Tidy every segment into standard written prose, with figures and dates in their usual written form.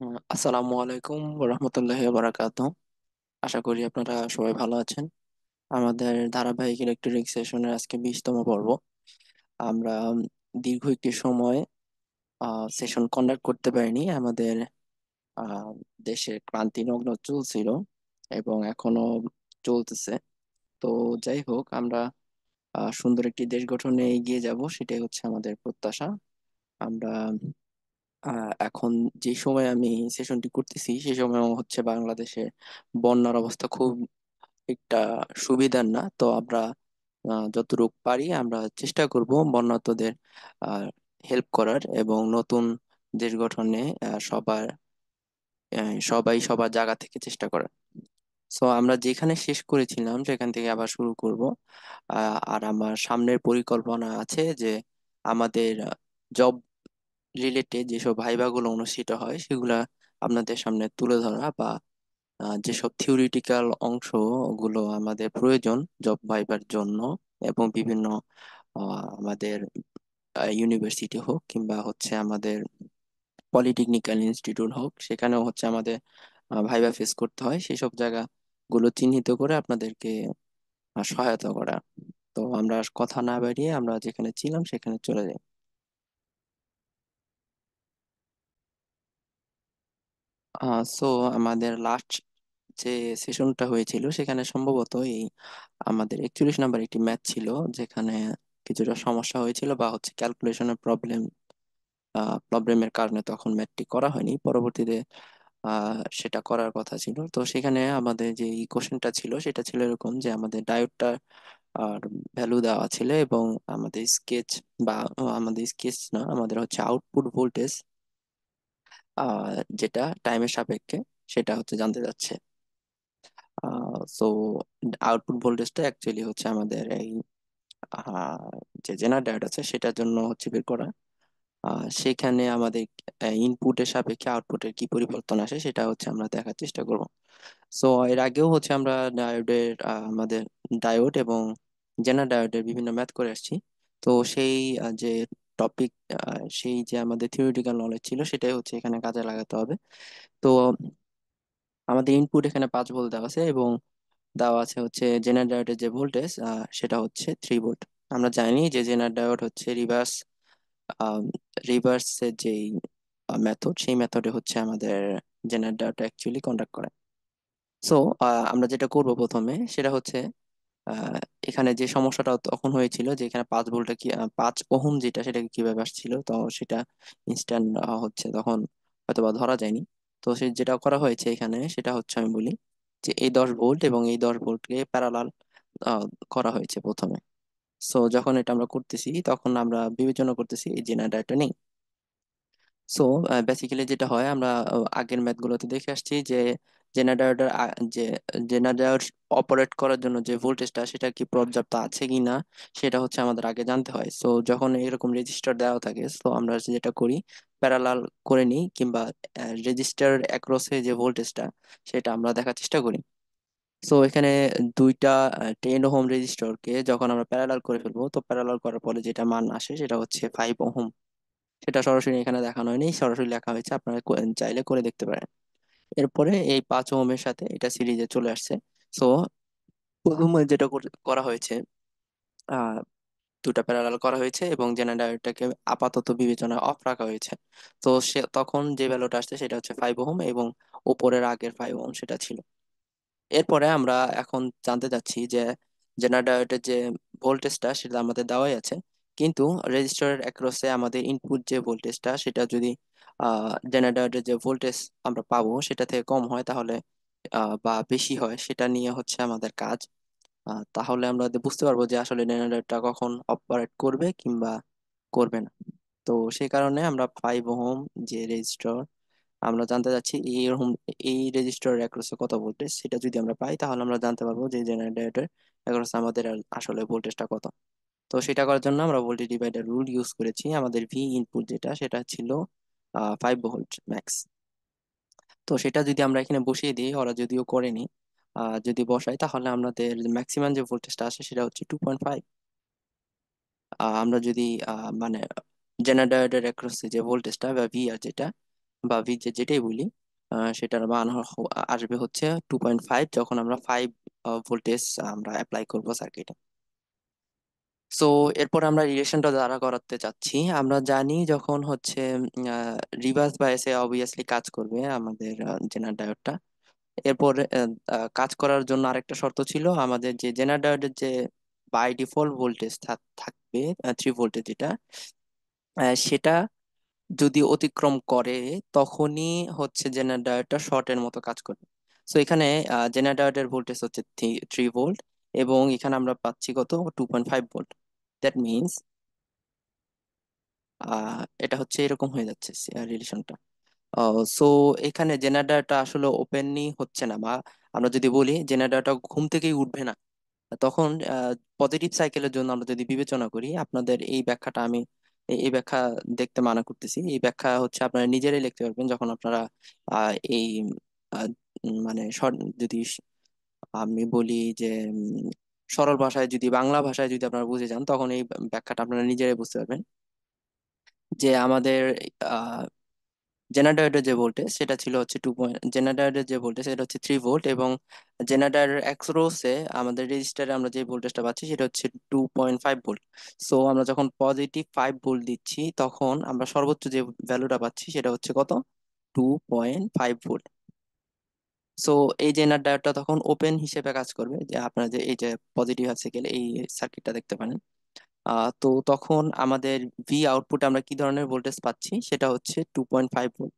আসসালামু আলাইকুম রহমতুল্লাহি বারাকাতুহ। আশা করি আপনারা সবাই ভালো আছেন। আমাদের ধারাবাহিক ইলেকট্রিক সেশনের আজকে 20তম পর্ব। আমরা দীর্ঘ একটি সময় সেশন কন্ডাক্ট করতে পারিনি। আমাদের আহ, দেশে ক্রান্তি লগ্ন চলছিল এবং এখনো চলতেছে। তো যাই হোক, আমরা সুন্দর একটি দেশ গঠনে এগিয়ে যাব, সেটাই হচ্ছে আমাদের প্রত্যাশা। আমরা এখন যে সময় আমি সেশনটি করতেছি সেই সময় হচ্ছে বাংলাদেশে বন্যার অবস্থা খুব একটা সুবিধার না। তো আমরা যতটুকু পারি আমরা চেষ্টা করব বন্যার্তদের হেল্প করার এবং নতুন দেশ গঠনে সবাই সবার জায়গা থেকে চেষ্টা করার। সো আমরা যেখানে শেষ করেছিলাম সেখান থেকে আবার শুরু করব। আর আমার সামনের পরিকল্পনা আছে যে আমাদের জব রিলেটেড যেসব ভাইভাগুলো অনুষ্ঠিত হয় সেগুলা আপনাদের সামনে তুলে ধরা, বা যেসব থিওরিটিক্যাল অংশগুলো আমাদের প্রয়োজন জব ভাইবার জন্য, এবং বিভিন্ন আমাদের ইউনিভার্সিটি হোক কিংবা হচ্ছে আমাদের পলিটেকনিক্যাল ইনস্টিটিউট হোক, সেখানেও হচ্ছে আমাদের ভাইবা ফেস করতে হয়, সেসব জায়গাগুলো চিহ্নিত করে আপনাদেরকে সহায়তা করা। তো আমরা আর কথা না বাড়িয়ে আমরা যেখানে ছিলাম সেখানে চলে যাই। সো আমাদের লাস্ট যে সেশনটা হয়েছিল সেখানে সম্ভবত এই আমাদের 41 নাম্বার একটি ম্যাথ ছিল, যেখানে কিছুটা সমস্যা হয়েছিল বা হচ্ছে ক্যালকুলেশনের প্রবলেমের কারণে তখন ম্যাথটি করা হয়নি। পরবর্তীতে সেটা করার কথা ছিল। তো সেখানে আমাদের যে কোশ্চেনটা ছিল সেটা ছিল এরকম যে আমাদের ডায়োডটা আর ভ্যালু দেওয়া ছিল, এবং আমাদের স্কেচ বা আমাদের স্কেচ না, আমাদের হচ্ছে আউটপুট ভোল্টেজ যেটা টাইমের সাপেক্ষে সেটা হচ্ছে জানতে যাচ্ছে। সো আউটপুট ভোল্টেজটা অ্যাকচুয়ালি হচ্ছে আমাদের এই আহ, যে জেনারেল ডায়োড আছে সেটার জন্য হচ্ছে বের করা। সেখানে আমাদের ইনপুটের সাপেক্ষে আউটপুটের কি পরিবর্তন আসে সেটা হচ্ছে আমরা দেখার চেষ্টা করব। সো এর আগেও হচ্ছে আমরা ডায়োডের আমাদের ডায়োড এবং জেনারেল ডায়োডের বিভিন্ন ম্যাথ করে আসছি। তো সেই যে টপিক, সেই যে আমাদের থিওরিটিক্যাল নলেজ ছিল সেটাই হচ্ছে এখানে কাজে লাগাতে হবে। তো আমাদের ইনপুট এখানে 5 ভোল্ট দেওয়া আছে, এবং দেওয়া আছে হচ্ছে জেনারেল ডায়োডের যে ভোল্টেজ সেটা হচ্ছে 3 ভোল্ট। আমরা জানি যে জেনারেল ডায়োড হচ্ছে রিভার্সের যেই মেথড, সেই মেথডে হচ্ছে আমাদের জেনারেল ডায়োড অ্যাকচুয়ালি কন্ডাক্ট করে। সো আমরা যেটা করব প্রথমে সেটা হচ্ছে আহ, এখানে যে সমস্যাটা তখন হয়েছিল যে এখানে 5 ভোল্টটা কি 5 ওহম যেটা সেটাকে কিভাবে আসছিল, তো সেটা ইনস্ট্যান্ট হচ্ছে তখন হয়তো বা ধরা যায়নি। তো সে যেটা করা হয়েছে এখানে সেটা হচ্ছে আমি বলি যে এই 10 ভোল্ট এবং এই 10 ভোল্টকে প্যারালাল করা হয়েছে প্রথমে। সো যখন এটা আমরা করতেছি তখন আমরা বিবেচনা করতেছি এই জেনারেটরটা নেই। সো বেসিক্যালি যেটা হয় আমরা আগের ম্যাথ গুলোতে দেখে আসছি যে জেনারেটর যে জেনারেটর অপারেট করার জন্য যে ভোল্টেজটা সেটা কি পর্যাপ্ত আছে কি না সেটা হচ্ছে আমাদের আগে জানতে হয়। সো যখন এরকম রেজিস্টার দেওয়া থাকে তো আমরা যেটা করি প্যারালাল করে নিই, কিংবা রেজিস্টার অ্যাক্রসে যে ভোল্টেজটা সেটা আমরা দেখার চেষ্টা করি। সো এখানে দুইটা 10 ওহম রেজিস্টরকে যখন আমরা প্যারালাল করে ফেলবো, তো প্যারালাল করার পরে যেটা মান আসে সেটা হচ্ছে 5 ওহম। সেটা সরাসরি এখানে দেখানো হয়নি, সরাসরি লেখা হয়েছে, আপনারা চাইলে করে দেখতে পারেন। এরপরে এই 5 ওহমের সাথে এটা সিরিজে চলে আসছে। সো প্রথমে যেটা করা হয়েছে, আহ দুটা প্যারালাল করা হয়েছে এবং জেনারেটরটাকে আপাতত বিবেচনা অফ রাখা হয়েছে। তো সে তখন যে ভ্যালুটা আসছে সেটা হচ্ছে 5 ওহম, এবং উপরের আগের 5 ওহম সেটা ছিল। এরপরে আমরা এখন জানতে চাচ্ছি যে জেনারেটরের যে ভোল্টেজটা সেটা আমাদের দেওয়াই আছে, কিন্তু রেজিস্টারের অ্যাক্রসে আমাদের ইনপুট যে ভোল্টেজটা সেটা যদি জেনারেটরের যে ভোল্টেজ আমরা পাবো সেটা থেকে কম হয় তাহলে বা বেশি হয়, সেটা নিয়ে হচ্ছে আমাদের কাজ। তাহলে আমরা বুঝতে পারবো যে আসলে জেনারেটরটা কখন অপারেট করবে কিংবা করবে না। তো সেই কারণে আমরা 5 ওহম যে রেজিস্টার আমরা জানতে চাচ্ছি এইরকম এই রেজিস্টারের অ্যাক্রসে কত ভোল্টেজ, সেটা যদি আমরা পাই তাহলে আমরা জানতে পারবো যে জেনারেটর অ্যাক্রসে আমাদের আসলে ভোল্টেজটা কত। তো সেটা করার জন্য আমরা ভোল্টেজ ডিভাইডার রুল ইউজ করেছি। আমাদের ভি ইনপুট যেটা সেটা ছিল 5 ভোল্ট ম্যাক্স। তো সেটা যদি আমরা এখানে বসিয়ে দিই, ওরা যদিও করেনি, যদি বসাই তাহলে আমাদের ম্যাক্সিমাম যে ভোল্টেজটা আসে সেটা হচ্ছে 2.5। আমরা যদি মানে জেনারেটরের অ্যাক্রসে যে ভোল্টেজটা বা ভি আর যেটা বা ভিজে যেটাই বলি, সেটার মান আসবে হচ্ছে 2.5 যখন আমরা 5 ভোল্টেজ আমরা অ্যাপ্লাই করব সার্কিটে। সো এরপর আমরা রিলেশনটা দ্বারা করাতে চাচ্ছি। আমরা জানি যখন হচ্ছে রিভার্স বায়াসে অবভিয়াসলি কাজ করবে আমাদের জেনার ডায়োডটা। এরপর কাজ করার জন্য আরেকটা শর্ত ছিল আমাদের, যে জেনার ডায়োডের যে বাই ডিফল্ট ভোল্টেজ থাকবে 3 ভোল্টের যেটা, সেটা যদি অতিক্রম করে তখনই হচ্ছে জেনারেটরটা শর্টের মতো কাজ করবে। সো এখানে জেনারেটরের ভোল্টেজ হচ্ছে 3 ভোল্ট, এবং এখানে আমরা পাচ্ছি কত, 2.5 ভোল্ট। দ্যাট মিনস এটা হচ্ছে এরকম হয়ে যাচ্ছে রিলেশনটা। সো এখানে জেনারেটরটা আসলে ওপেনই হচ্ছে না, বা আমরা যদি বলি জেনারেটরটা ঘুম থেকেই উঠবে না, তখন পজিটিভ সাইকেলের জন্য আমরা যদি বিবেচনা করি, আপনাদের এই ব্যাখ্যাটা আমি এই ব্যাখ্যা দেখতে মানা করতেছি। এই ব্যাখ্যা হচ্ছে আপনারা নিজেরাই লিখতে পারবেন যখন আপনারা এই আহ, মানে যদি আমি বলি যে সরল ভাষায়, যদি বাংলা ভাষায় যদি আপনারা বুঝে যান, তখন এই ব্যাখ্যাটা আপনারা নিজেরাই বুঝতে পারবেন যে আমাদের জেনারেটরের যে ভোল্টেজ সেটা ছিল হচ্ছে জেনারেটরের যে ভোল্টেজ সেটা হচ্ছে 3 ভোল্ট, এবং জেনারেটরের অ্যাক্রোসে আমাদের রেজিস্টারে আমরা যে ভোল্টেজটা পাচ্ছি সেটা হচ্ছে 2.5 ভোল্ট। সো আমরা যখন পজিটিভ 5 ভোল্ট দিচ্ছি তখন আমরা সর্বোচ্চ যে ভ্যালুটা পাচ্ছি সেটা হচ্ছে কত, 2.5 ভোল্ট। সো এই জেনারেটরটা তখন ওপেন হিসেবে কাজ করবে, যে আপনারা যে এই যে পজিটিভ হাফ সাইকেল এই সার্কিটটা দেখতে পারেন। তো তখন আমাদের ভি আউটপুট আমরা কি ধরনের ভোল্টেজ পাচ্ছি সেটা হচ্ছে 2.5 ভোল্ট।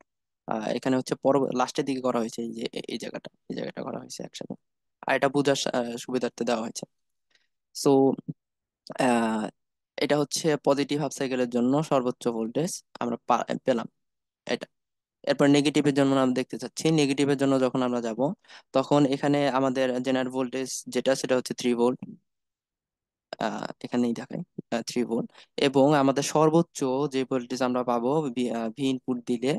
এখানে হচ্ছে লাস্টের দিকে করা হয়েছে, এই যে এই জায়গাটা করা হয়েছে একসাথে, আর এটা বোঝার সুবিধার্থে দেওয়া হয়েছে। সো এটা হচ্ছে পজিটিভ হাফ সাইকেলের জন্য সর্বোচ্চ ভোল্টেজ আমরা পেলাম এটা। এরপর নেগেটিভের জন্য আমরা দেখতে চাচ্ছি, নেগেটিভের জন্য যখন আমরা যাব তখন এখানে আমাদের জেনারেল ভোল্টেজ যেটা সেটা হচ্ছে 3 ভোল্ট, এখানেই দেখায় 3 ভোল্ট। এবং আমাদের সর্বোচ্চ যে ভোল্টেজ আমরা পাবো ভি ইনপুট দিলে,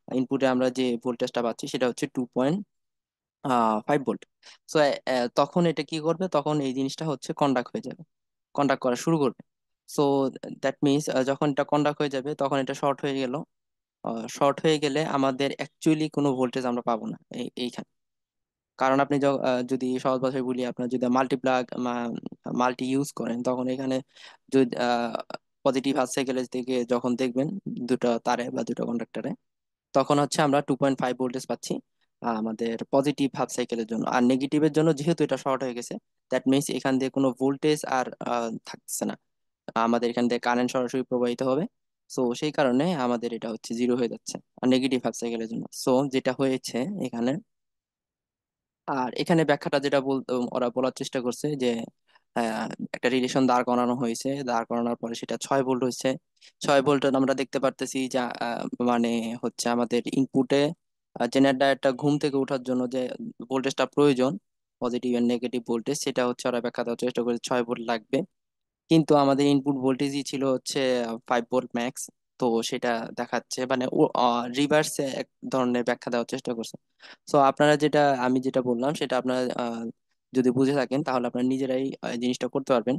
ইনপুটে আমরা যে ভোল্টেজটা পাচ্ছি সেটা হচ্ছে 2.5 ভোল্ট। সো তখন এটা কি করবে, তখন এই জিনিসটা হচ্ছে কন্ডাক্ট হয়ে যাবে, কন্ডাক্ট করা শুরু করবে। সো দ্যাট মিনস যখন এটা কন্ডাক্ট হয়ে যাবে তখন এটা শর্ট হয়ে গেল। শর্ট হয়ে গেলে আমাদের অ্যাকচুয়ালি কোনো ভোল্টেজ আমরা পাবো না এইখানে। কারণ আপনি যদি সহজ ভাষায় বলি, আপনার যদি মাল্টি ইউজ করেন তখন এখানে যদি পজিটিভ হাফ সাইকেলের দিকে যখন দেখবেন দুটো তারে বা দুটো কন্ডাক্টরে, তখন হচ্ছে আমরা 2.5 ভোল্টেজ পাচ্ছি আমাদের পজিটিভ হাফ সাইকেলের জন্য। আর নেগেটিভের জন্য যেহেতু এটা শর্ট হয়ে গেছে, দ্যাট মিনস এখান দিয়ে কোনো ভোল্টেজ আর থাকছে না, আমাদের এখান দিয়ে কারেন্ট সরাসরি প্রবাহিত হবে। সো সেই কারণে আমাদের এটা হচ্ছে জিরো হয়ে যাচ্ছে আর নেগেটিভ হাফ সাইকেলের জন্য। সো যেটা হয়েছে এখানে, আর এখানে ব্যাখ্যাটা যেটা ওরা বলার চেষ্টা করছে যে একটা রিলেশন দাঁড় করানো হয়েছে, দাঁড় করানোর পরে সেটা 6 ভোল্ট হচ্ছে। 6 ভোল্ট আমরা দেখতে পারতেছি যে মানে হচ্ছে আমাদের ইনপুটে জেনারেটরটা ঘুম থেকে ওঠার জন্য যে ভোল্টেজটা প্রয়োজন, পজিটিভ এন্ড নেগেটিভ ভোল্টেজ, সেটা হচ্ছে ওরা ব্যাখ্যা দেওয়ার চেষ্টা করেছে 6 ভোল্ট লাগবে। কিন্তু আমাদের ইনপুট ভোল্টেজই ছিল হচ্ছে 5 ভোল্ট ম্যাক্স। তো সেটা দেখাচ্ছে মানে ও রিভার্সে এক ধরনের ব্যাখ্যা দেওয়ার চেষ্টা করছে। সো আপনারা আমি যেটা বললাম সেটা আপনারা যদি বুঝে থাকেন তাহলে আপনারা নিজেরাই জিনিসটা করতে পারবেন।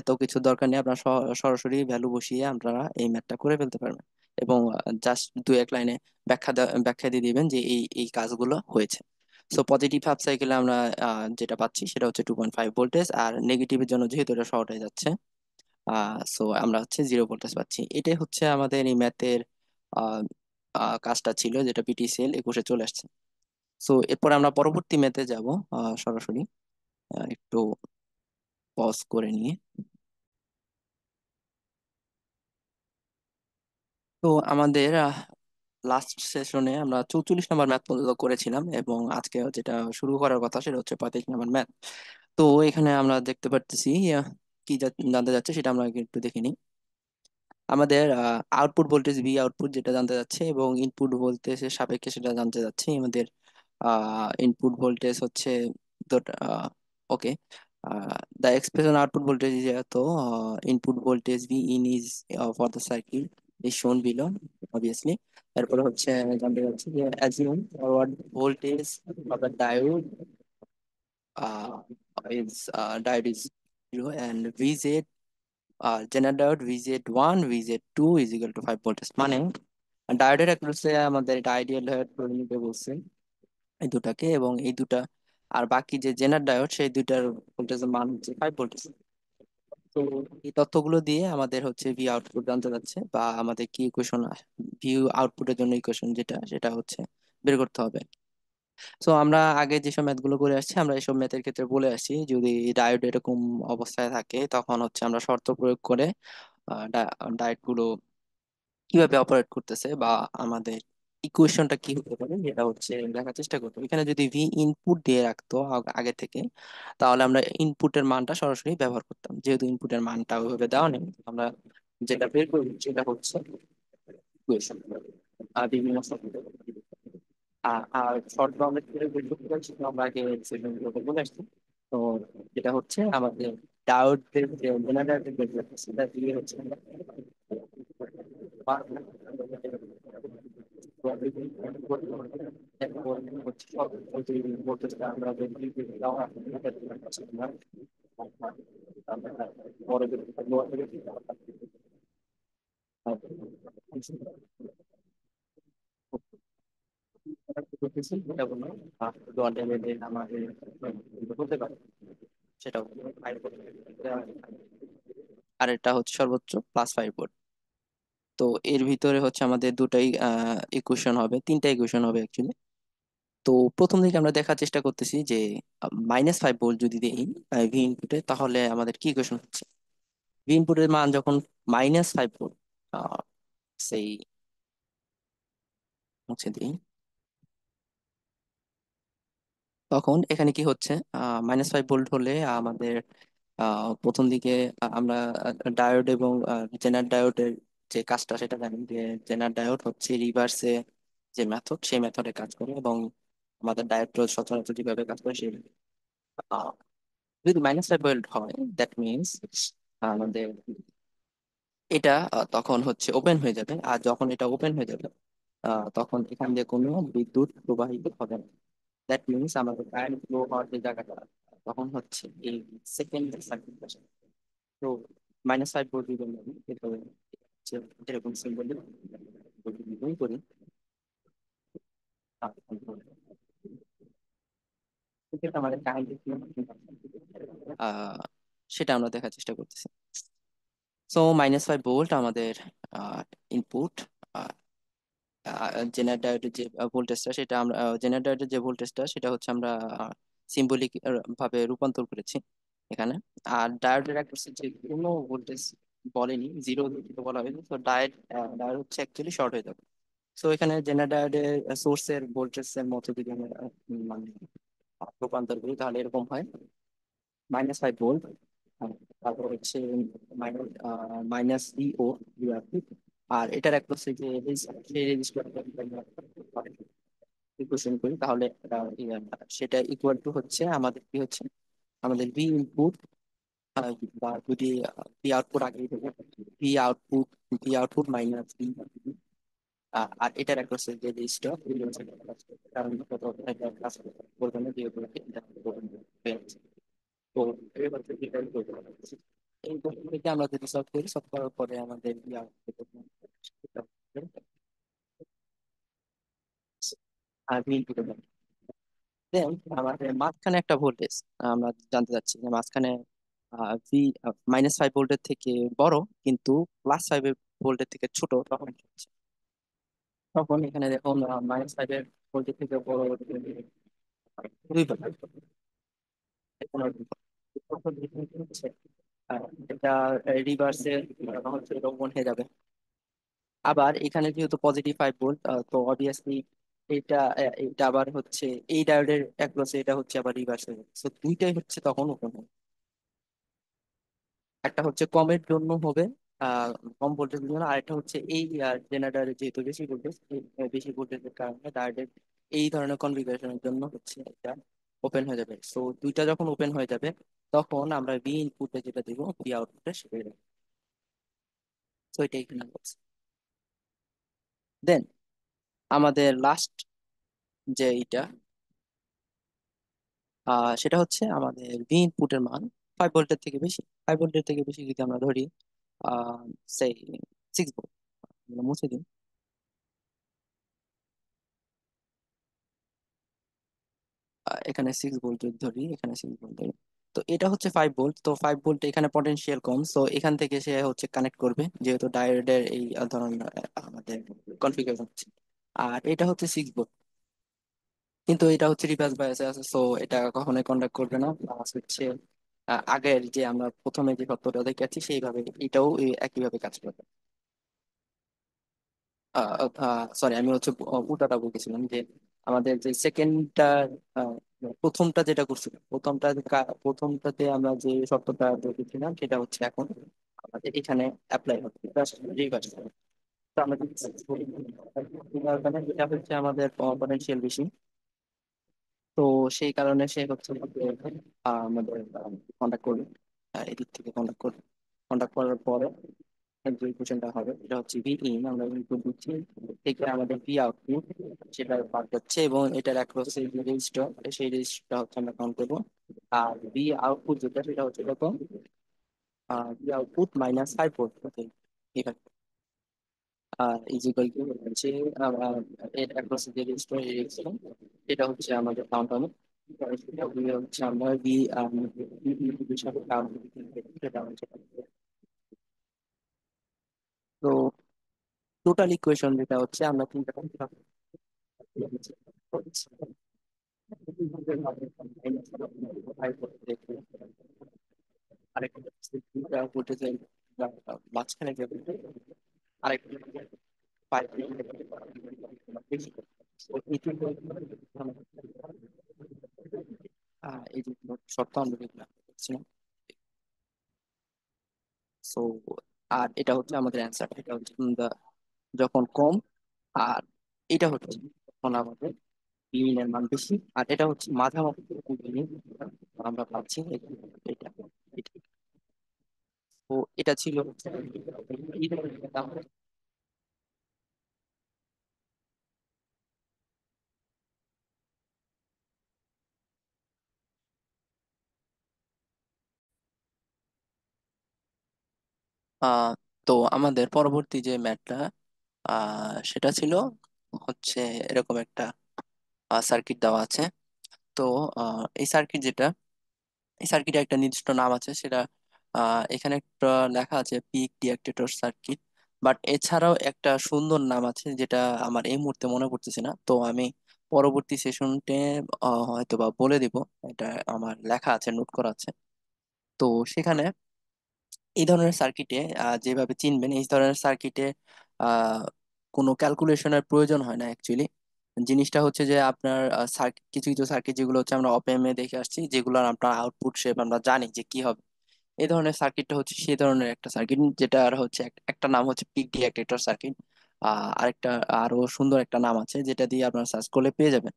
এত কিছু দরকার নেই, আপনারা সরাসরি ভ্যালু বসিয়ে আপনারা এই ম্যাথটা করে ফেলতে পারবেন, এবং জাস্ট 2-1 লাইনে ব্যাখ্যা দিয়ে দিবেন যে এই এই কাজগুলো হয়েছে। সো পজিটিভ হাফ সাইকেলে আমরা যেটা পাচ্ছি সেটা হচ্ছে 2.5 ভোল্টেজ, আর নেগেটিভের জন্য যেহেতু এটা শর্ট হয়ে যাচ্ছে, সো আমরা হচ্ছে 0 ভোল্টেজ পাচ্ছি। এটাই হচ্ছে আমাদের এই ম্যাথের কাজটা ছিল, যেটা পিটিসিএল 21-এ চলে আসছে। সো এরপর আমরা পরবর্তী ম্যাথে যাব সরাসরি। একটু পজ করে নিয়ে। তো আমাদের লাস্ট সেশনে আমরা 44 নম্বর ম্যাথ পর্যন্ত করেছিলাম, এবং আজকে যেটা শুরু করার কথা সেটা হচ্ছে 35 নম্বর ম্যাথ। তো এখানে আমরা দেখতে পারতেছি কি জানতে যাচ্ছে সেটা আমরা আগে একটু দেখে নিই। আমাদের আউটপুট ভোল্টেজ ভি আউটপুট যেটা জানতে যাচ্ছে, এবং ইনপুট ভোল্টেজের সাপেক্ষে সেটা জানতে যাচ্ছে আমাদের। ইনপুট ভোল্টেজ হচ্ছে ওকে, the expression output voltage is to input voltage V in is for the circuit is shown below obviously. তারপরে হচ্ছে জানতে যাচ্ছে যে assume what voltage of the uh, diode is 0, and VZ general diode VZ1 VZ2 is equal to 5 voltage, মানে ডায়োডের অ্যাক্রোসে আমাদের এটা ideal diode ধরে নিতে বলছে, এই দুটাকে, এবং এই দুটা আর বাকি যে জেনার ডায়োড সেই দুইটার ভোল্টেজের মান হচ্ছে 5 ভোল্ট। তো এই তথ্যগুলো দিয়ে আমাদের হচ্ছে ভি আউটপুট জানতে যাচ্ছে, বা আমাদের কি ইকুয়েশন, ভি আউটপুটের জন্য ইকুয়েশন যেটা, সেটা হচ্ছে বের করতে হবে। তো আমরা আগে যেসব ম্যাথ গুলো করে আসছি, আমরা এইসব ম্যাথের ক্ষেত্রে বলে আসছি যদি ডায়োড এরকম অবস্থায় থাকে তখন হচ্ছে আমরা শর্ত প্রয়োগ করে ডায়োড গুলো কিভাবে অপারেট করতেছে, বা আমাদের ইকুয়েশনটা কি হতে পারে যেটা হচ্ছে দেখার চেষ্টা করতো। এখানে যদি ভি ইনপুট দিয়ে রাখতো আগে থেকে, তাহলে আমরা ইনপুটের মানটা সরাসরি ব্যবহার করতাম। যেহেতু ইনপুটের মানটা ওইভাবে দেওয়া নেই, আমরা যেটা বের করি সেটা হচ্ছে ইকুয়েশন আর বিভিন্ন শর্ত। আর শর্ট বাউন্ডেড থেকে বের করতে পারছি আমরা আগে সেগুলো বলে আসছি। তো যেটা হচ্ছে আমাদের ডায়োডের যে জেনারেটর বের করতে সেটা দিয়ে হচ্ছে আমাদের হতে পারে, সেটা হচ্ছে 5 ভোল্ট। আর এটা হচ্ছে সর্বোচ্চ +5 ভোল্ট। তো এর ভিতরে হচ্ছে আমাদের দুটাই ইকুয়েশন হবে, তিনটা ইকুয়েশন হবে অ্যাকচুয়ালি। তো প্রথম দিকে আমরা দেখার চেষ্টা করতেছি যে -5 ভোল্ট যদি দিই ভি ইনপুটে, তাহলে আমাদের কি ইকুয়েশন হচ্ছে। ভি ইনপুটের মান যখন -5 ভোল্ট, সেই মুছে দিই, তখন এখানে কি হচ্ছে, -5 ভোল্ট হলে আমাদের প্রথম দিকে আমরা ডায়োড এবং জেনার ডায়োডের যে কাজটা সেটা জানি যে জেনার ডায়োড হচ্ছে রিভার্সে যে মেথড, সেই মেথডে কাজ করে, এবং আমাদের ডায়োড সচরাচর যেভাবে কাজ করে সেই আহ, যদি -5 ভোল্ট হয়, দ্যাট মিনস আমাদের এটা তখন হচ্ছে ওপেন হয়ে যাবে। আর যখন এটা ওপেন হয়ে যাবে তখন এখান দিয়ে কোনো বিদ্যুৎ প্রবাহিত হবে না। দ্যাট মিনস আমাদের কারেন্ট ফ্লো হওয়ার যে জায়গাটা, তখন হচ্ছে এই সেকেন্ড সার্কিট। তো -5 ভোল্ট দিবেন আমি এরপরে হচ্ছে এরকম সিম্বল করি। সেক্ষেত্রে আমাদের কারেন্ট সেটা আমরা দেখার চেষ্টা করতেছি। সো -5 ভোল্ট আমাদের ইনপুট। জেনারেটরের যে ভোল্টেজটা সেটা আমরা জেনারেটরের যে ভোল্টেজটা সেটা হচ্ছে আমরা সিম্বলিক ভাবে রূপান্তর করেছি এখানে। আর ডায়োডের একটা যে কোনো ভোল্টেজ বলেনি, জিরো বলা হয়নি, তো ডায়োড হচ্ছে অ্যাকচুয়ালি শর্ট হয়ে যাবে। সো এখানে জেনারেটরের সোর্সের ভোল্টেজের মধ্যে যদি আমরা মানে রূপান্তর করি, তাহলে এরকম হয় -5 ভোল্ট, তারপর হচ্ছে -DO, আর এটার একটা হচ্ছে যে সেই রেজিস্টারটা ইকুয়েশন করি, তাহলে সেটা ইকুয়াল টু হচ্ছে আমাদের কি হচ্ছে, আমাদের ভি ইনপুট, বা যদি ভি আউটপুট আগে দেবো, V output, V output minus V, আর এটার একটা হচ্ছে যে রেজিস্টার, কারণ কত একটা কাজ করবে না যেহেতু এটা হয়ে যাচ্ছে। তো এবার থেকে এটাই করতে হবে। এই কোশ্চেন থেকে আমরা যদি সলভ করি, সলভ করার পরে আমাদের আর ভি ইনপুট, দেন আমাদের মাঝখানে একটা ভোল্টেজ আমরা জানতে চাচ্ছি যে মাঝখানে ভি -5 ভোল্টের থেকে বড় কিন্তু +5 ভোল্টের থেকে ছোট, তখন কি হচ্ছে? তখন এখানে দেখুন -5 ভোল্টের থেকে বড় 2 ভোল্ট, এখানে 2 ভোল্ট। তখন এখানে কি হচ্ছে, এটা রিভার্সে হচ্ছে ওপেন হয়ে যাবে। আবার এখানে যেহেতু +5 ভোল্ট, তো অবভিয়াসলি এটা আবার হচ্ছে এই ডায়োডের অ্যাক্রসে এটা হচ্ছে আবার রিভার্স হয়ে যাবে। তো দুইটাই হচ্ছে তখন ওপেন। একটা হচ্ছে কমের জন্য হবে আহ কম ভোল্টেজের জন্য, আরেকটা হচ্ছে এই জেনারেটরের যেহেতু বেশি ভোল্টেজ, বেশি ভোল্টেজের কারণে ডায়োডের এই ধরনের কনফিগারেশনের জন্য হচ্ছে এটা ওপেন হয়ে যাবে। সো দুইটা যখন ওপেন হয়ে যাবে, তখন আমরা ভি ইনপুটে যেটা দিব ভি আউটপুটে সেটাই দেবো। সো এটা এখানে বলছে। দেন আমাদের লাস্ট যে এইটা, সেটা হচ্ছে আমাদের ভি ইনপুটের মান 5 ভোল্টের থেকে বেশি। 5 ভোল্টের থেকে বেশি যদি আমরা ধরি, সেই 6 ভোল্ট, মুছে দিন। এখানে 6 ভোল্ট ধরি, এখানে 6 ভোল্ট ধরি। তো এটা হচ্ছে 5 ভোল্ট, তো 5 ভোল্ট এখানে পটেনশিয়াল কম, তো এখান থেকে সে হচ্ছে কানেক্ট করবে, যেহেতু ডায়োডের এই ধরনের আমাদের কনফিগারেশন হচ্ছে। আর এটা হচ্ছে 6 ভোল্ট, কিন্তু এটা হচ্ছে রিভার্স বায়াসে আছে, সো এটা কখনোই কন্ডাক্ট করবে না। প্লাস হচ্ছে আগের যে আমরা প্রথমে যে শর্তটা দেখেছি সেইভাবে এটাও একইভাবে কাজ করবে। সরি, আমি হচ্ছে উল্টাটা বলতেছিলাম যে আমাদের যে সেকেন্ডটা, প্রথমটা যেটা করছিল, প্রথমটাতে আমরা যে শর্তটা দেখেছিলাম সেটা হচ্ছে এখন আমাদের এখানে অ্যাপ্লাই হবে, রিভার্স। তো আমরা যদি এটা হচ্ছে আমাদের পটেনশিয়াল বেশি, তো সেই কারণে সে হচ্ছে আমাদের কন্ট্যাক্ট করবে, এদিক থেকে কন্ট্যাক্ট করবে। কন্ট্যাক্ট করার পরে যে কোশ্চেনটা হবে এটা হচ্ছে ভি ইন, আমরা ইনপুট দিচ্ছি, থেকে আমাদের ভি আউটপুট সেটা বার করছে, এবং এটার অ্যাক্রস যে রেজিস্টার, সেই রেজিস্টারটা হচ্ছে আমরা কাউন্ট করবো। আর ভি আউটপুট যেটা সেটা হচ্ছে এরকম, V output minus 5 volt, is equal two হচ্ছে এর অ্যাক্রস যে রেজিস্টার, এই রেজিস্টার এটা হচ্ছে আমাদের কাউন্ট হবে। সেটা হচ্ছে আমরা ভি হিসাবে কাউন্ট, সেটা হচ্ছে। তো টোটাল ইকুয়েশন যেটা হচ্ছে আমরা তিনটা আরেকটা দুইটা ভোল্টেজের মাঝখানে যে voltage, আরেকটা পাইপ বেশি। তো এই তিনটা এই যে শর্ত আমরা দেখলাম হচ্ছে। সো আর এটা হচ্ছে আমাদের অ্যান্সার, এটা হচ্ছে যখন কম, আর এটা হচ্ছে যখন আমাদের বিন এর মান বেশি, আর এটা হচ্ছে মাঝামাঝি বিন আমরা পাচ্ছি এটা এটা। তো এটা ছিল হচ্ছে আহ তো আমাদের পরবর্তী যে ম্যাথটা সেটা ছিল হচ্ছে এরকম একটা সার্কিট দেওয়া আছে। তো এই সার্কিট যেটা, এই সার্কিটের একটা নির্দিষ্ট নাম আছে, সেটা এখানে একটা লেখা আছে পিক ডিএক্টেটর সার্কিট। বাট এছাড়াও একটা সুন্দর নাম আছে যেটা আমার এই মুহূর্তে মনে পড়তেছে না, তো আমি পরবর্তী সেশনটে হয়তো বা বলে দিব। এটা আমার লেখা আছে, নোট করা আছে। তো সেখানে এই ধরনের সার্কিটে যেভাবে চিনবেন, এই ধরনের সার্কিটে আহ, কোনো ক্যালকুলেশনের প্রয়োজন হয় না অ্যাকচুয়ালি। জিনিসটা হচ্ছে যে আপনার সার্কিট, কিছু কিছু সার্কিট যেগুলো হচ্ছে আমরা অপ এ দেখে আসছি, যেগুলো আপনার আউটপুট শেপ আমরা জানি যে কি হবে, এই ধরনের সার্কিটটা হচ্ছে সেই ধরনের একটা সার্কিট, যেটা আর হচ্ছে একটা নাম হচ্ছে পিক ডিএক্টেটর সার্কিট। আরেকটা আরো সুন্দর একটা নাম আছে যেটা দিয়ে আপনার সার্চ করলে পেয়ে যাবেন।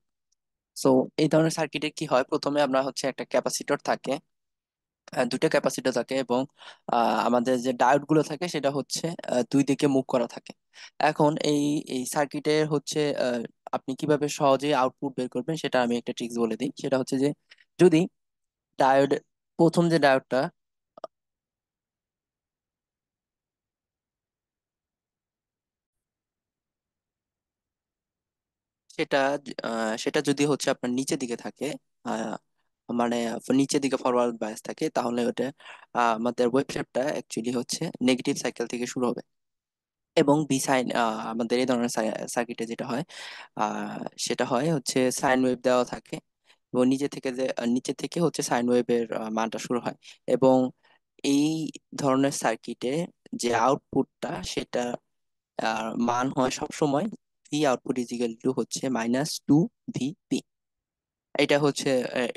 সো এই ধরনের সার্কিটে কি হয়, প্রথমে আপনার হচ্ছে একটা ক্যাপাসিটর থাকে, দুইটা ক্যাপাসিটর থাকে, এবং আমাদের যে ডায়োড গুলো থাকে সেটা হচ্ছে দুই দিকে মুভ করা থাকে। এখন এই এই সার্কিটের হচ্ছে আপনি কিভাবে সহজে আউটপুট বের করবেন সেটা আমি একটা ট্রিক্স বলে দিই। সেটা হচ্ছে যে যদি ডায়োড, প্রথম যে ডায়োডটা, সেটা সেটা যদি হচ্ছে আপনার নিচের দিকে থাকে, আহ, মানে নিচের দিকে ফরওয়ার্ড বায়াস থাকে, তাহলে ওটা আমাদের ওয়েভ শেপটা অ্যাকচুয়ালি হচ্ছে নেগেটিভ সাইকেল থেকে শুরু হবে। এবং বি সাইন, আমাদের এই ধরনের সার্কিটে যেটা হয় সেটা হয় হচ্ছে সাইন ওয়েভ দেওয়া থাকে, এবং নিচে থেকে হচ্ছে সাইন ওয়েভের মানটা শুরু হয়। এবং এই ধরনের সার্কিটে যে আউটপুটটা সেটা মান হয় সবসময় ভি আউটপুট ইজিক্যাল টু হচ্ছে -2 VP। এটা হচ্ছে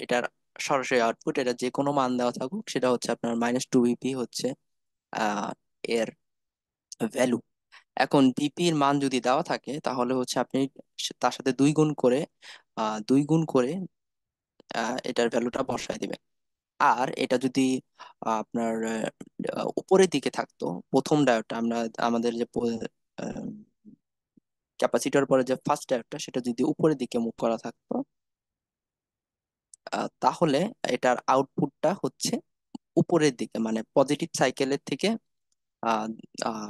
এটার সরাসরি আউটপুট, এটা যে কোনো মান দেওয়া থাকুক সেটা হচ্ছে আপনার -2 VP হচ্ছে আহ, এর ভ্যালু। এখন ভিপি এর মান যদি দেওয়া থাকে তাহলে হচ্ছে আপনি তার সাথে 2 গুণ করে, 2 গুণ করে এটার ভ্যালুটা বসায় দিবেন। আর এটা যদি আপনার উপরের দিকে থাকতো, প্রথম ডায়োডটা আমরা, আমাদের যে ক্যাপাসিটর পরে যে ফার্স্ট ডায়োডটা, সেটা যদি উপরের দিকে মুভ করা থাকতো, তাহলে এটার আউটপুটটা হচ্ছে উপরের দিকে, মানে পজিটিভ সাইকেলের থেকে আহ,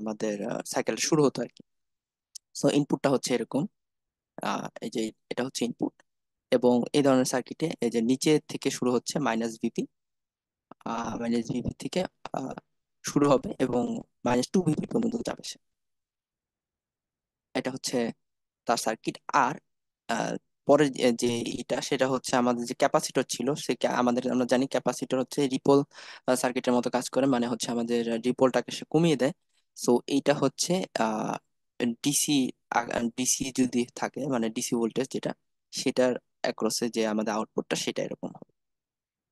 আমাদের সাইকেল শুরু হতো আর কি। সো ইনপুটটা হচ্ছে এরকম, এই যে এটা হচ্ছে ইনপুট, এবং এই ধরনের সার্কিটে এই যে নিচে থেকে শুরু হচ্ছে -VP, -VP থেকে আহ, শুরু হবে এবং -2 VP পর্যন্ত যাবে সে। এটা হচ্ছে তার সার্কিট। আর আহ, পরে যে এটা সেটা হচ্ছে আমাদের যে ক্যাপাসিটর ছিল, আমাদের আমরা জানি ক্যাপাসিটর হচ্ছে রিপল সার্কিটের মতো কাজ করে, মানে হচ্ছে আমাদের রিপলটাকে সে কমিয়ে দেয়। সো এইটা হচ্ছে ডিসি, ডিসি যদি থাকে মানে ডিসি ভোল্টেজ যেটা, সেটার অ্যাক্রসে যে আমাদের আউটপুটটা সেটা এরকম হবে,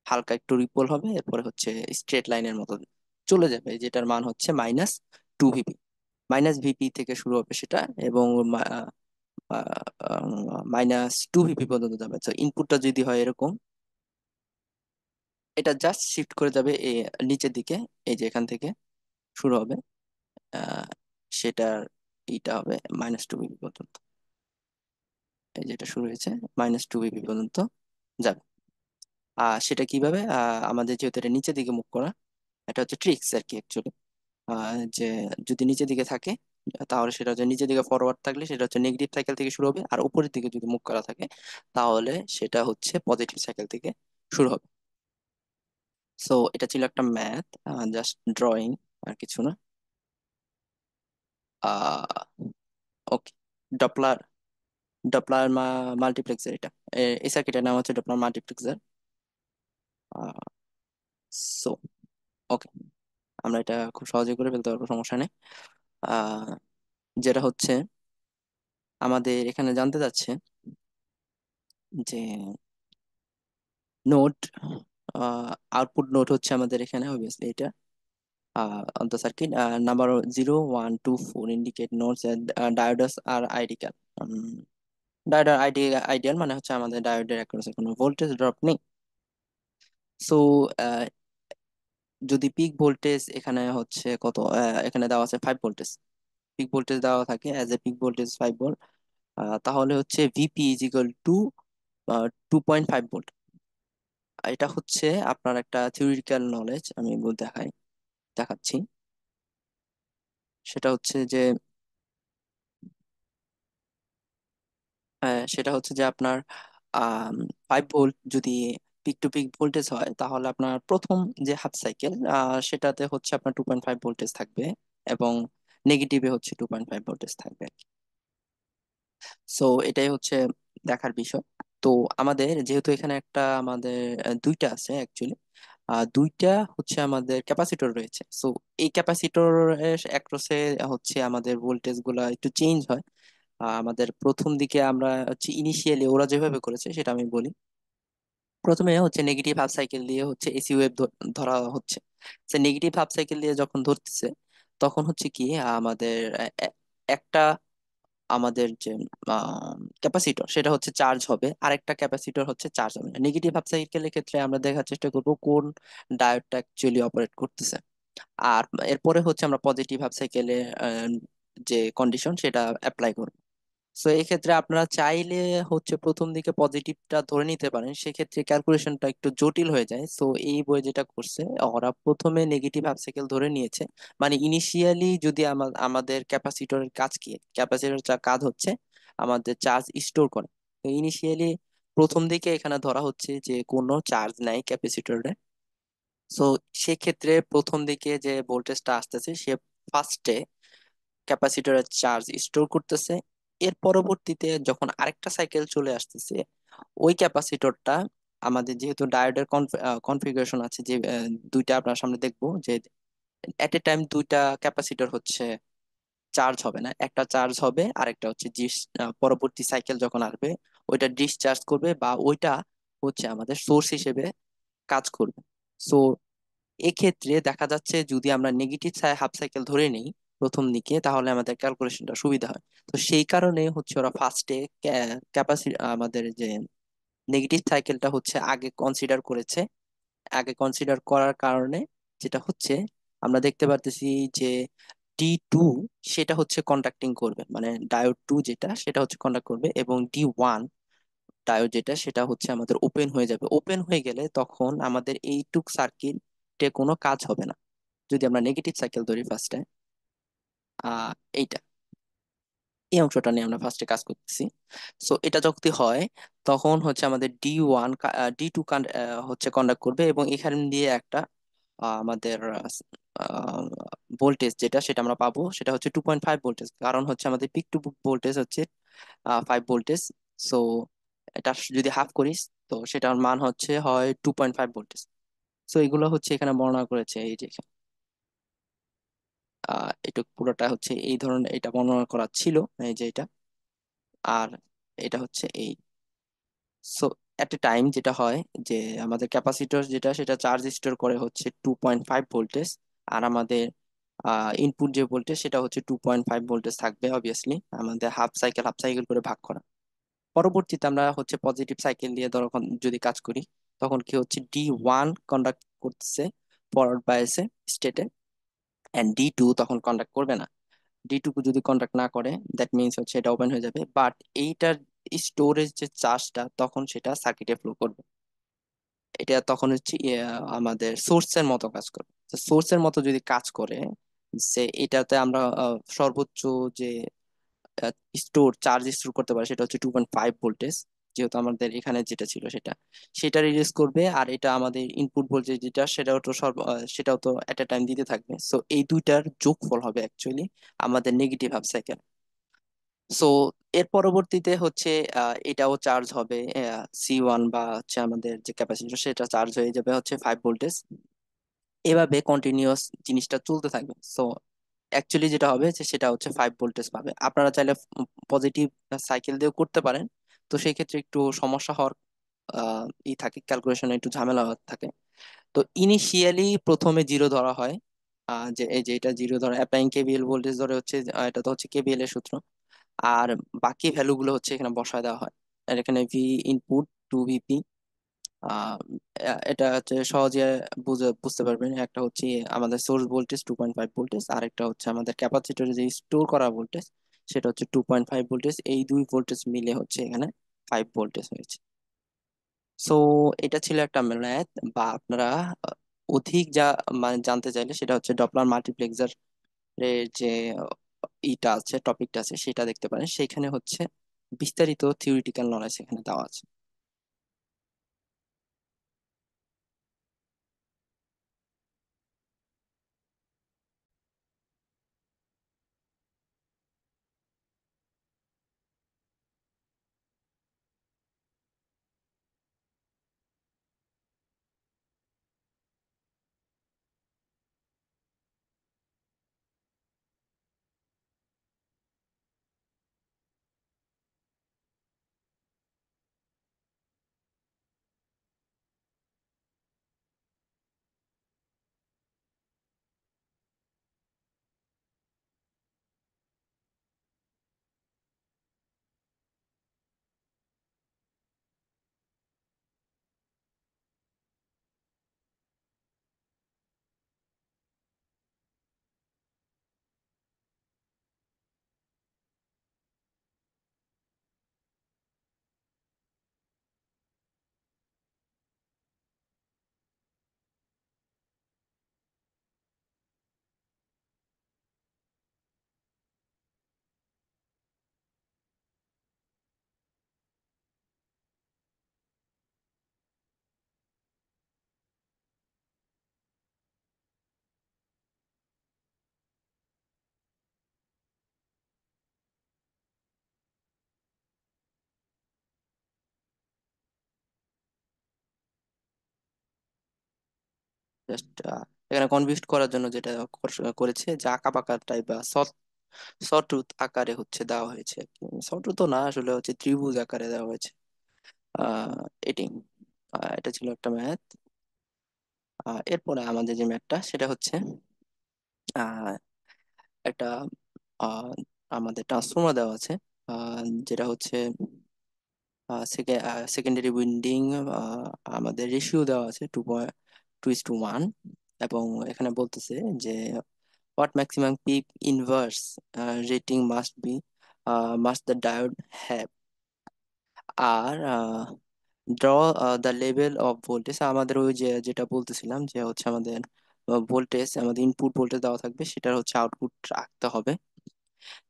হালকা একটু রিপল হবে, এরপরে হচ্ছে স্ট্রেট লাইনের মতো চলে যাবে, যেটার মান হচ্ছে -2 VP। -VP থেকে শুরু হবে সেটা এবং -2 VP পর্যন্ত যাবে। তো ইনপুটটা যদি হয় এরকম, এটা জাস্ট শিফট করে যাবে এই নিচের দিকে, এই যে এখান থেকে শুরু হবে, আহ, সেটার এইটা হবে -2 VP পর্যন্ত। এই যেটা শুরু হয়েছে -2 VP পর্যন্ত যাবে। সেটা কিভাবে, আমাদের যেহেতু এটা নিচের দিকে মুভ করা, এটা হচ্ছে ট্রিক্স আর কি অ্যাকচুয়ালি। যে যদি নিচের দিকে থাকে তাহলে সেটা হচ্ছে নিচের দিকে ফরওয়ার্ড থাকলে সেটা হচ্ছে নেগেটিভ সাইকেল থেকে শুরু হবে, আর উপরের দিকে যদি মুভ করা থাকে তাহলে সেটা হচ্ছে পজিটিভ সাইকেল থেকে শুরু হবে। সো এটা ছিল একটা ম্যাথ, জাস্ট ড্রয়িং, আর কিছু না। ওকে। ডপলার ডপলার মাল্টিপ্লেক্সার এটা, এই সার্কিটের নাম হচ্ছে ডপলার মাল্টিপ্লেক্সার। সো ওকে, আমরা এটা খুব সহজে করে ফেলতে পারবো, সমস্যা নেই। আহ, যেটা হচ্ছে আমাদের এখানে জানতে চাচ্ছে যে নোট, আউটপুট নোট হচ্ছে আমাদের এখানে অবভিয়াসলি এটা on the circuit, number 0, 1, 2, 4 indicate nodes, diodes are ideal. Diode ideal মানে হচ্ছে আমাদের ডায়োডের অ্যাক্রসে কোনো ভোল্টেজ ড্রপ নেই। সো যদি পিক ভোল্টেজ এখানে হচ্ছে কত, এখানে দেওয়া আছে 5 ভোল্টেজ, পিক ভোল্টেজ দেওয়া থাকে as a peak voltage 5 volt, তাহলে হচ্ছে VP is equal to 2.5 volt. এটা হচ্ছে আপনার একটা থিওরিটিক্যাল নলেজ, আমি দেখাচ্ছি। সেটা হচ্ছে যে আপনার 5 ভোল্ট যদি পিক টু পিক ভোল্টেজ হয়, তাহলে আপনার প্রথম যে হাফ সাইকেল সেটাতে হচ্ছে আপনার 2.5 ভোল্টেজ থাকবে এবং নেগেটিভে হচ্ছে 2.5 ভোল্টেজ থাকবে। সো এটাই হচ্ছে দেখার বিষয়। তো আমাদের যেহেতু এখানে আমাদের দুইটা আছে অ্যাকচুয়ালি, দুইটা হচ্ছে আমাদের ক্যাপাসিটর রয়েছে। সো এই ক্যাপাসিটর অ্যাক্রসে হচ্ছে আমাদের ভোল্টেজ গুলা একটু চেঞ্জ হয়। আমাদের প্রথম দিকে আমরা হচ্ছে ইনিশিয়ালি ওরা যেভাবে করেছে সেটা আমি বলি। প্রথমে হচ্ছে নেগেটিভ হাফ সাইকেল দিয়ে হচ্ছে এসি ওয়েভ ধরা হচ্ছে। সে নেগেটিভ হাফ সাইকেল দিয়ে যখন ধরতেছে তখন হচ্ছে কি আমাদের একটা আমাদের যে ক্যাপাসিটর সেটা হচ্ছে চার্জ হবে, আরেকটা ক্যাপাসিটর হচ্ছে চার্জ হবে না। নেগেটিভ হাফ সাইকেলের ক্ষেত্রে আমরা দেখার চেষ্টা করব কোন ডায়োডটা অ্যাকচুয়ালি অপারেট করতেছে। আর এরপরে হচ্ছে আমরা পজিটিভ হাফ সাইকেলে যে কন্ডিশন সেটা অ্যাপ্লাই করব। সো এই ক্ষেত্রে আপনারা চাইলে হচ্ছে প্রথম দিকে পজিটিভটা ধরে নিতে পারেন, সেক্ষেত্রে ক্যালকুলেশনটা একটু জটিল হয়ে যায়। সো এই বই যেটা করছে, ওরা প্রথমে নেগেটিভ হাফ সাইকেল ধরে নিয়েছে, মানে ইনিশিয়ালি যদি আমাদের ক্যাপাসিটরের কাজ কি, ক্যাপাসিটর কাজ হচ্ছে আমাদের চার্জ স্টোর করে। তো ইনিশিয়ালি প্রথম দিকে এখানে ধরা হচ্ছে যে কোনো চার্জ নাই ক্যাপাসিটরে। সো সেক্ষেত্রে প্রথম দিকে যে ভোল্টেজটা আসতেছে সে ফার্স্টে ক্যাপাসিটরের চার্জ স্টোর করতেছে। এর পরবর্তীতে যখন আরেকটা সাইকেল চলে আসতেছে, ওই ক্যাপাসিটরটা আমাদের যেহেতু ডায়োডের কনফিগারেশন আছে যে দুইটা আপনার সামনে দেখবো যে এট এ টাইম দুইটা ক্যাপাসিটর হচ্ছে চার্জ হবে না, একটা চার্জ হবে আরেকটা হচ্ছে পরবর্তী সাইকেল যখন আসবে ওইটা ডিসচার্জ করবে বা ওইটা হচ্ছে আমাদের সোর্স হিসেবে কাজ করবে। সো এক্ষেত্রে দেখা যাচ্ছে যদি আমরা নেগেটিভ হাফ সাইকেল ধরে নিই প্রথম দিকে, তাহলে আমাদের ক্যালকুলেশনটা সুবিধা হয়। তো সেই কারণে হচ্ছে ওরা ফার্স্টে ক্যাপাসিটি আমাদের যে নেগেটিভ সাইকেলটা হচ্ছে আগে কনসিডার করেছে। আগে কনসিডার করার কারণে যেটা হচ্ছে আমরা দেখতে পারতেছি যে D2 সেটা হচ্ছে কন্ডাক্টিং করবে, মানে ডায়োড 2 যেটা সেটা হচ্ছে কন্ডাক্ট করবে, এবং D1 ডায়োড যেটা সেটা হচ্ছে আমাদের ওপেন হয়ে যাবে। ওপেন হয়ে গেলে তখন আমাদের এইটুক সার্কিটে কোনো কাজ হবে না, যদি আমরা নেগেটিভ সাইকেল ধরি ফার্স্টে। এইটা এই অংশটা নিয়ে আমরা ফার্স্টে কাজ করতেছি। সো এটা যখন হয় তখন হচ্ছে আমাদের D1 D2 হচ্ছে কন্ডাক্ট করবে, এবং এখান দিয়ে একটা আমাদের ভোল্টেজ যেটা সেটা আমরা পাবো, সেটা হচ্ছে 2.5 ভোল্টেজ, কারণ হচ্ছে আমাদের পিক টু ভোল্টেজ হচ্ছে 5 ভোল্টেজ। সো এটা যদি হাফ করিস, তো সেটার মান হচ্ছে হয় 2.5 ভোল্টেজ। সো এগুলো হচ্ছে এখানে বর্ণনা করেছে এই যে এটুক পুরোটা হচ্ছে এই ধরনের, এটা বর্ণনা করা ছিল এই যে এটা। আর এটা হচ্ছে এই। সো এট এ টাইম যেটা হয় যে আমাদের ক্যাপাসিটর যেটা সেটা চার্জ স্টোর করে হচ্ছে 2.5 ভোল্টেজ, আর আমাদের ইনপুট যে ভোল্টেজ সেটা হচ্ছে 2.5 ভোল্টেজ থাকবে অবভিয়াসলি, আমাদের হাফ সাইকেল করে ভাগ করা। পরবর্তীতে আমরা হচ্ছে পজিটিভ সাইকেল দিয়ে ধরো যদি কাজ করি, তখন কি হচ্ছে D1 কন্ডাক্ট করতেছে ফরওয়ার্ড বায়াসে স্টেটে, এন্ড D2 তখন কন্ডাক্ট করবে না। D2 যদি কন্ডাক্ট না করে, দ্যাট মিনস হচ্ছে এটা ওপেন হয়ে যাবে, বাট এইটার স্টোরেজ যে চার্জটা তখন সেটা সার্কিটে ফ্লো করবে। এটা তখন হচ্ছে আমাদের সোর্সের মতো কাজ করবে। সোর্সের মতো যদি কাজ করে, সে এটাতে আমরা সর্বোচ্চ যে চার্জ স্টোর করতে পারে সেটা হচ্ছে 2.5 ভোল্টেজ, যেহেতু আমাদের এখানে যেটা ছিল সেটা সেটা রিলিজ করবে। আর এটা আমাদের ইনপুট ভোল্টেজ যেটা সেটাও তো এট এ টাইম দিতে থাকবে। সো এই দুইটার যোগফল হবে অ্যাকচুয়ালি আমাদের নেগেটিভ হাফ সাইকেল। সো এর পরবর্তীতে হচ্ছে এটাও চার্জ হবে, C1 বা হচ্ছে আমাদের যে ক্যাপাসিটর সেটা চার্জ হয়ে যাবে হচ্ছে 5 ভোল্টেজ। এভাবে কন্টিনিউয়াস জিনিসটা চলতে থাকবে। সো অ্যাকচুয়ালি যেটা হবে যে সেটা হচ্ছে 5 ভোল্টেজ পাবে। আপনারা চাইলে পজিটিভ সাইকেল দিয়েও করতে পারেন, তো সেই ক্ষেত্রে একটু সমস্যা হওয়ার ই থাকে, ক্যালকুলেশনে একটু ঝামেলা থাকে। তো ইনিশিয়ালি প্রথমে জিরো ধরা হয়, যে এই যে এটা জিরো ধরা অ্যাপ্লাইং কেভিএল ভোল্টেজ ধরে হচ্ছে, এটা তো হচ্ছে কেভিএল এর সূত্র। আর বাকি ভ্যালু গুলো হচ্ছে এখানে বসায় দেওয়া হয়। আর এখানে ভি ইনপুট 2 VP। আহ এটা হচ্ছে সহজে বুঝতে পারবেন, একটা হচ্ছে আমাদের সোর্স ভোল্টেজ 2.5 ভোল্টেজ, আর একটা হচ্ছে আমাদের ক্যাপাসিটরে যে স্টোর করা ভোল্টেজ সেটা হচ্ছে 2.5 ভোল্টেজ। এই দুই ভোল্টেজ মিলে হচ্ছে এখানে 5 ভোল্টেজ হয়েছে। সো এটা ছিল একটা ম্যাথ। বা আপনারা আহ, অধিক যা মানে জানতে চাইলে সেটা হচ্ছে ডপলার মাল্টিপ্লেক্সার এর যে ইটা আছে, টপিকটা আছে, সেটা দেখতে পারেন। সেখানে হচ্ছে বিস্তারিত থিওরিটিক্যাল নলেজ এখানে দেওয়া আছে। জাস্ট এখানে কনভিউজ করার জন্য যেটা করেছে, যে আঁকা বাঁকা টাইপ বা সটুথ আকারে হচ্ছে দেওয়া হয়েছে। সটুথ তো না, আসলে হচ্ছে ত্রিভুজ আকারে দেওয়া হয়েছে। এটি এটা ছিল একটা ম্যাথ। এরপরে আমাদের যে ম্যাথটা সেটা হচ্ছে আহ, একটা আহ, আমাদের ট্রান্সফর্মার দেওয়া আছে, যেটা হচ্ছে সেকেন্ডারি উইন্ডিং, আমাদের রেশিও দেওয়া আছে 2:1। এবং এখানে বলতেছে যে what maximum peak inverse rating must the diode have, R draw the level of voltage। আমাদের ওই যে যেটা বলতেছিলাম যে হচ্ছে আমাদের ভোল্টেজ, আমাদের ইনপুট ভোল্টেজ দেওয়া থাকবে, সেটার হচ্ছে আউটপুট রাখতে হবে।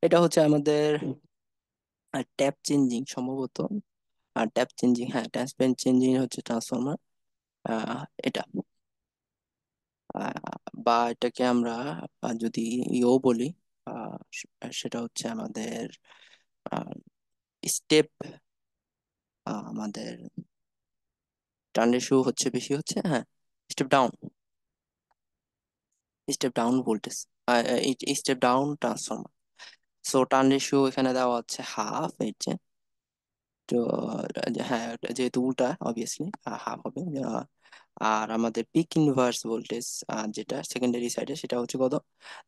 এটা হচ্ছে আমাদের আর ট্যাপ চেঞ্জিং সম্ভবত, আর ট্যাপ চেঞ্জিং, হ্যাঁ ট্যাপ চেঞ্জিং হচ্ছে ট্রান্সফর্মার, এটা। আহ, বা এটাকে আমরা যদি ইও বলি, সেটা হচ্ছে আমাদের স্টেপ, আমাদের টার্ন রেশিও হচ্ছে বেশি হচ্ছে, হ্যাঁ step down, step down voltage, step down transformer. So turn ratio এখানে দেওয়া হচ্ছে হাফ, এই যে, তো হ্যাঁ যেহেতু উল্টা অবভিয়াসলি হাফ হবে। আহ, আর আমাদের পিক ইনভার্স ভোল্টেজ যেটা সেকেন্ডারি সাইডে, সেটা হচ্ছে কত,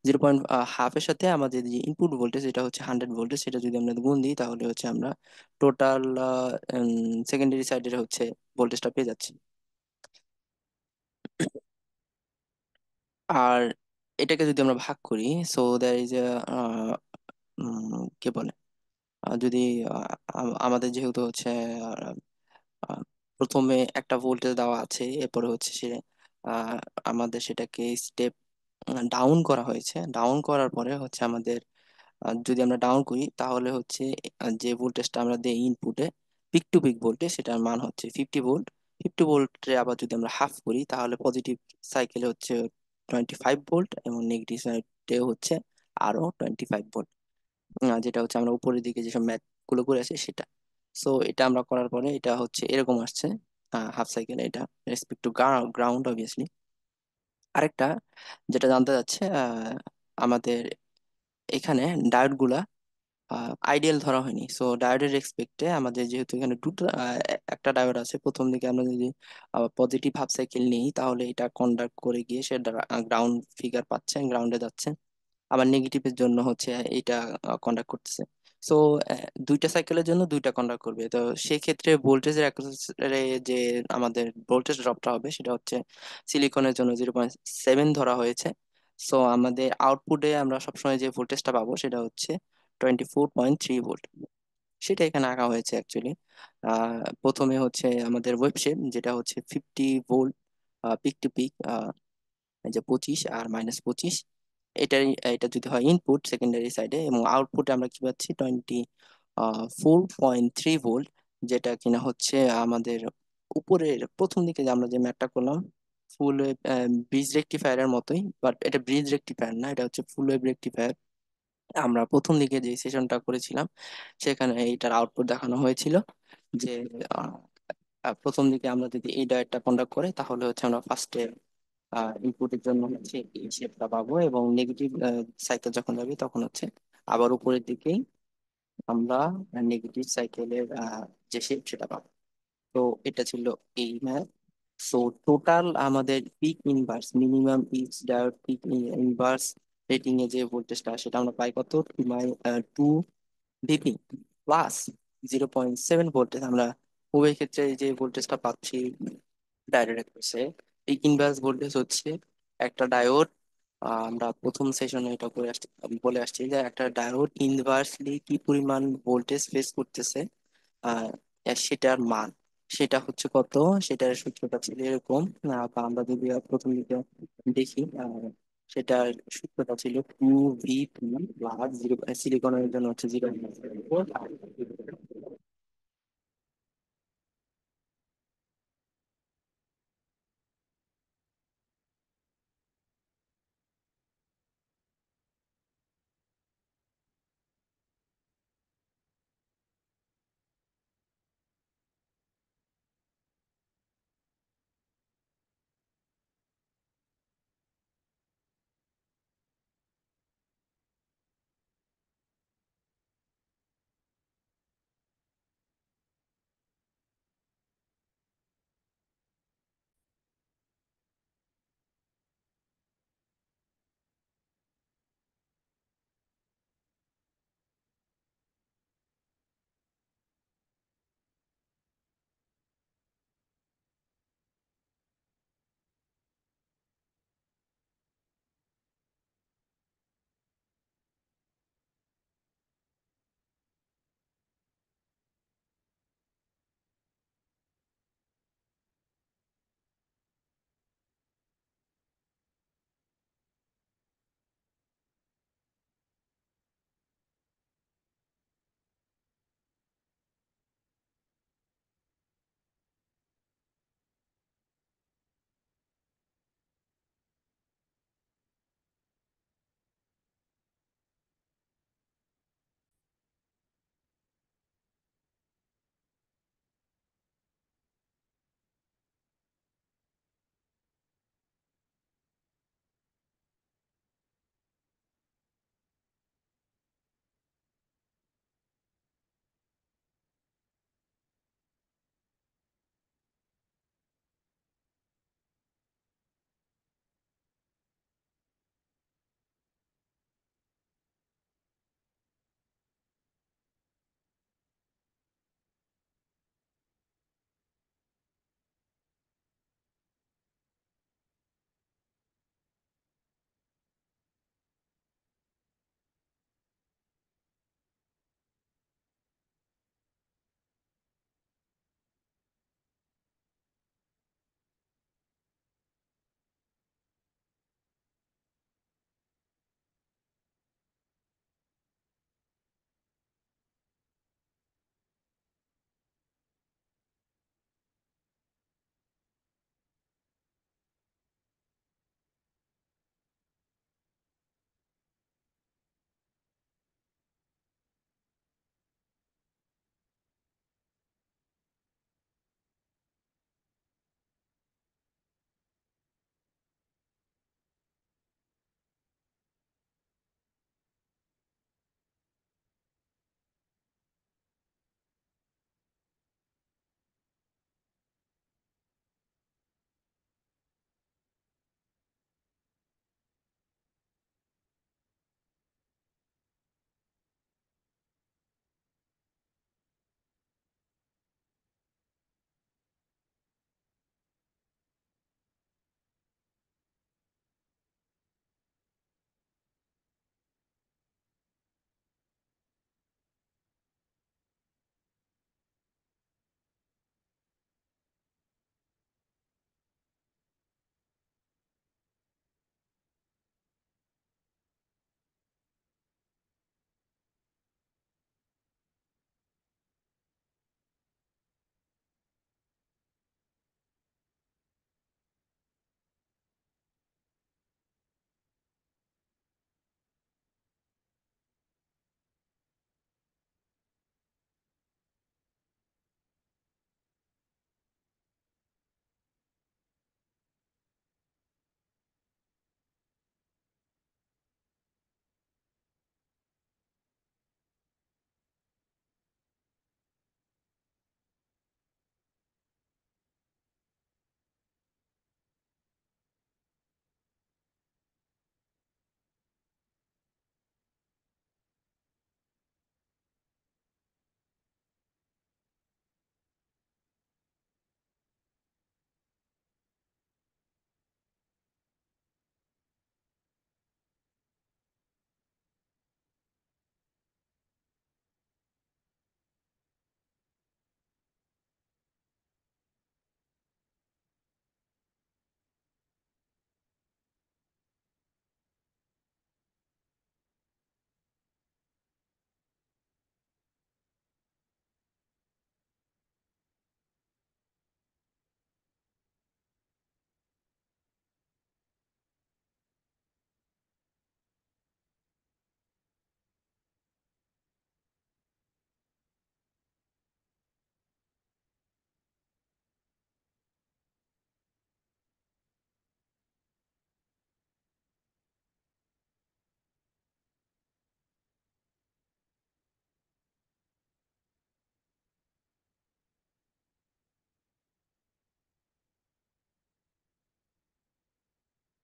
0. হাফের সাথে আমাদের যে ইনপুট ভোল্টেজ এটা হচ্ছে 100 ভোল্টেজ, সেটা যদি আমরা গুণ দিই তাহলে হচ্ছে আমরা টোটাল সেকেন্ডারি সাইডের হচ্ছে ভোল্টেজটা পেয়ে যাচ্ছি। আর এটাকে যদি আমরা ভাগ করি, সো দ্যার ইজ কে বলে, যদি আমাদের যেহেতু হচ্ছে আহ, প্রথমে একটা ভোল্টেজ দেওয়া আছে, এরপরে হচ্ছে সে আহ, আমাদের সেটাকে স্টেপ ডাউন করা হয়েছে, ডাউন করার পরে হচ্ছে আমাদের যদি আমরা ডাউন করি তাহলে হচ্ছে যে ভোল্টেজটা আমরা দিই ইনপুটে, পিক টু পিক ভোল্টেজ, সেটার মান হচ্ছে 50 ভোল্ট। 50 ভোল্টে আবার যদি আমরা হাফ করি তাহলে পজিটিভ সাইকেলে হচ্ছে 25 ভোল্ট, এবং নেগেটিভ সাইডে হচ্ছে আরো 25 ভোল্ট, যেটা হচ্ছে আমরা উপরের দিকে যেসব ম্যাথ গুলো করে আছি সেটা। সো এটা আমরা করার পরে এটা হচ্ছে এরকম আসছে হাফ সাইকেল, এটা রেসপেক্ট টু গ্রাউন্ড অবভিয়াসলি। আরেকটা যেটা জানতে যাচ্ছে, আমাদের এখানে ডায়োড গুলা আইডিয়াল ধরা হয়নি। সো ডায়োডের রেসপেক্টে আমাদের যেহেতু এখানে দুটো একটা ডায়োড আছে, প্রথম দিকে আমরা যদি পজিটিভ হাফ সাইকেল নিই তাহলে এটা কন্ডাক্ট করে গিয়ে সে গ্রাউন্ড ফিগার পাচ্ছে, গ্রাউন্ডে যাচ্ছে। আবার নেগেটিভের জন্য হচ্ছে এটা কন্ডাক্ট করতেছে। সো দুইটা সাইকেলের জন্য দুইটা কন্ডাক্ট করবে, তো সেই ক্ষেত্রে ভোল্টেজের যে আমাদের ভোল্টেজ ড্রপটা হবে সেটা হচ্ছে সিলিকনের জন্য 0.7 ধরা হয়েছে। সো আমাদের আউটপুটে আমরা সবসময় যে ভোল্টেজটা পাবো সেটা হচ্ছে 24.3 ভোল্ট, সেটা এখানে আঁকা হয়েছে অ্যাকচুয়ালি। প্রথমে হচ্ছে আমাদের ওয়েব শেপ, যেটা হচ্ছে 50 ভোল্ট পিক টু পিক, যে 25 আর -25, এটাই, এটা যদি হয় ইনপুট সেকেন্ডারি সাইডে, এবং আউটপুটে আমরা কি পাচ্ছি 24.3 ভোল্ট, যেটা কিনা হচ্ছে আমাদের উপরের প্রথম দিকে যে আমরা যে ম্যাটটা করলাম ফুল ওয়েভ ব্রিজ রেকটিফায়ারের মতোই, বাট এটা ব্রিজ রেকটিফায়ার না, এটা হচ্ছে ফুল ওয়েভ রেকটিফায়ার। আমরা প্রথম দিকে যে সেশনটা করেছিলাম সেখানে এইটার আউটপুট দেখানো হয়েছিল যে আহ, প্রথম দিকে আমরা যদি এই ডায়োডটা কন্ডাক্ট করে তাহলে হচ্ছে আমরা ফার্স্টে ইনপুটের জন্য হচ্ছে এই শেপটা পাবো, এবং নেগেটিভ সাইকেল যখন যাবে তখন হচ্ছে আবার উপরের দিকেই আমরা নেগেটিভ সাইকেলের যে শেপ সেটা পাবো। তো এটা ছিল এই ম্যাথ। সো টোটাল আমাদের peak inverse minimum peak diode peak inverse rating এ যে ভোল্টেজটা সেটা আমরা পাই কত, 2 ভিপি প্লাস 0.7 ভোল্টেজ। আমরা উভয় ক্ষেত্রে যে ভোল্টেজটা পাচ্ছি ডায়োডের কাছে, এই ইনভার্স ভোল্টেজ হচ্ছে একটা ডায়োড, আমরা প্রথম সেশনে এটা করে আসছি, বলে আসছি যে একটা ডায়োড ইনভার্সলি কি পরিমাণ ভোল্টেজ ফেস করতেছে, আহ সেটার মান, সেটা হচ্ছে কত, সেটার সূত্রটা ছিল এরকম। বা আমরা যদি প্রথম দিকে দেখি, সেটার সূত্রটা ছিল 2 ভি প্লাস 0, সিলিকনের জন্য হচ্ছে 0.4,